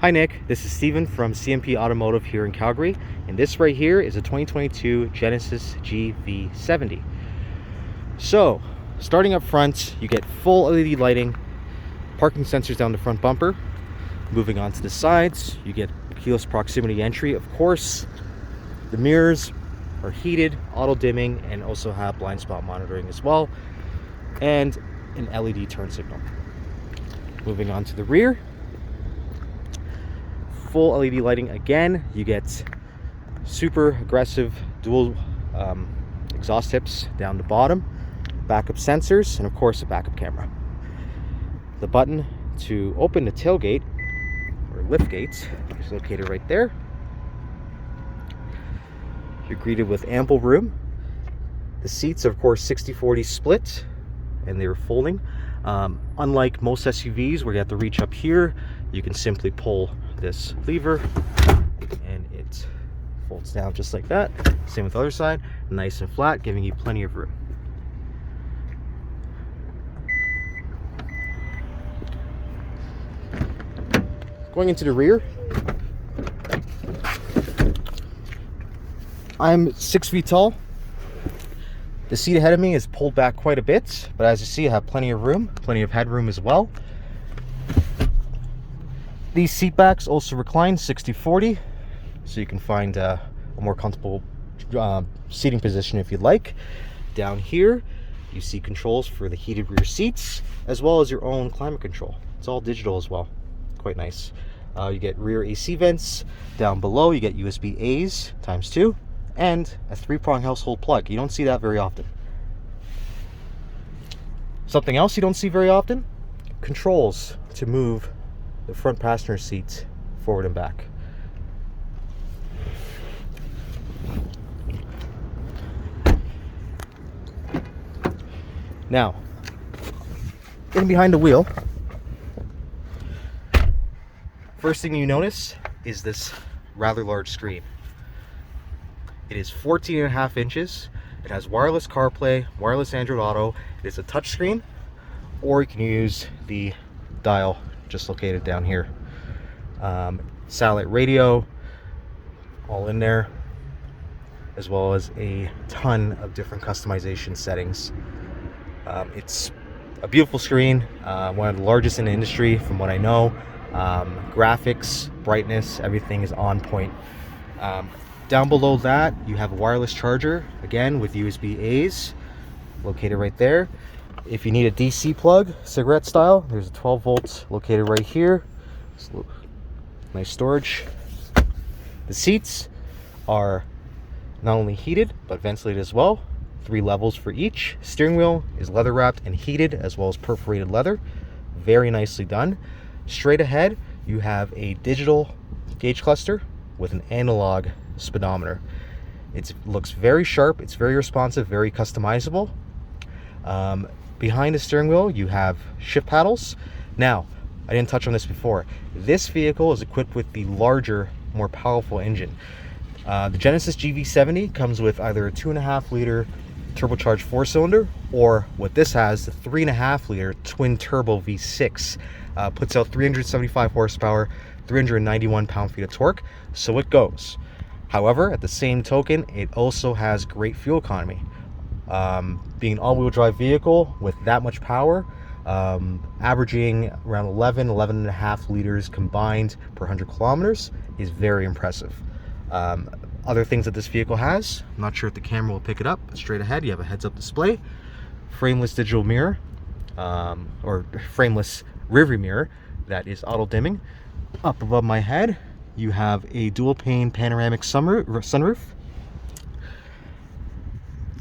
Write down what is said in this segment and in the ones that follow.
Hi Nick, this is Steven from CMP Automotive here in Calgary, and this right here is a 2022 Genesis GV70. So, starting up front, you get full LED lighting, parking sensors down the front bumper. Moving on to the sides, you get keyless proximity entry, of course. The mirrors are heated, auto dimming, and also have blind spot monitoring as well, and an LED turn signal. Moving on to the rear, full LED lighting again. You get super aggressive dual exhaust tips down the bottom, backup sensors, and of course a backup camera. The button to open the tailgate or lift gates is located right there. You're greeted with ample room. The seats are of course 60-40 split, and they're folding. Unlike most SUVs where you have to reach up here, you can simply pull this lever and it folds down just like that. Same with the other side, nice and flat, giving you plenty of room. Going into the rear, I'm 6 feet tall. The seat ahead of me is pulled back quite a bit, but as you see, I have plenty of room, plenty of headroom as well. These seat backs also recline 60-40, so you can find a more comfortable seating position if you'd like. Down here, you see controls for the heated rear seats, as well as your own climate control. It's all digital as well, quite nice. You get rear AC vents. Down below, you get USB A's ×2, and a 3-prong household plug. You don't see that very often. Something else you don't see very often, controls to move the front passenger seat forward and back. Now, in behind the wheel, first thing you notice is this rather large screen. It is 14.5 inches. It has wireless CarPlay, wireless Android Auto. It is a touchscreen, or you can use the dial just located down here. Satellite radio, all in there, as well as a ton of different customization settings. It's a beautiful screen, one of the largest in the industry from what I know. Graphics, brightness, everything is on point. Down below that, you have a wireless charger, again with USB A's, located right there. If you need a DC plug, cigarette style, there's a 12 volts located right here. Nice storage. The seats are not only heated, but ventilated as well. 3 levels for each. Steering wheel is leather wrapped and heated, as well as perforated leather. Very nicely done. Straight ahead, you have a digital gauge cluster with an analog speedometer. It looks very sharp, it's very responsive, very customizable. Behind the steering wheel, you have shift paddles. Now, I didn't touch on this before. This vehicle is equipped with the larger, more powerful engine. The Genesis GV70 comes with either a 2.5 liter turbocharged 4-cylinder, or what this has, the 3.5 liter twin turbo V6. Puts out 375 horsepower, 391 pound-feet of torque, so it goes. However, at the same token, it also has great fuel economy. Being an all-wheel drive vehicle with that much power, averaging around 11.5 liters combined per 100 kilometers is very impressive. Other things that this vehicle has, I'm not sure if the camera will pick it up, but straight ahead you have a heads-up display, frameless digital mirror, or frameless rearview mirror that is auto dimming. Up above my head, you have a dual pane panoramic sunroof,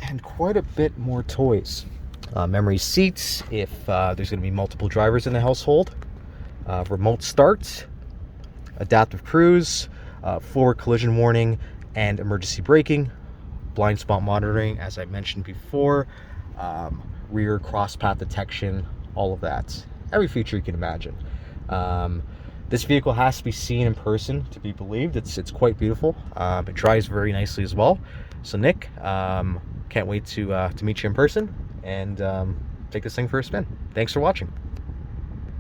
and quite a bit more toys. Memory seats if there's going to be multiple drivers in the household, remote start, adaptive cruise, forward collision warning and emergency braking, blind spot monitoring as I mentioned before, rear cross path detection, all of that. Every feature you can imagine. This vehicle has to be seen in person to be believed. It's quite beautiful. It drives very nicely as well. So Nick, can't wait to meet you in person and take this thing for a spin. Thanks for watching.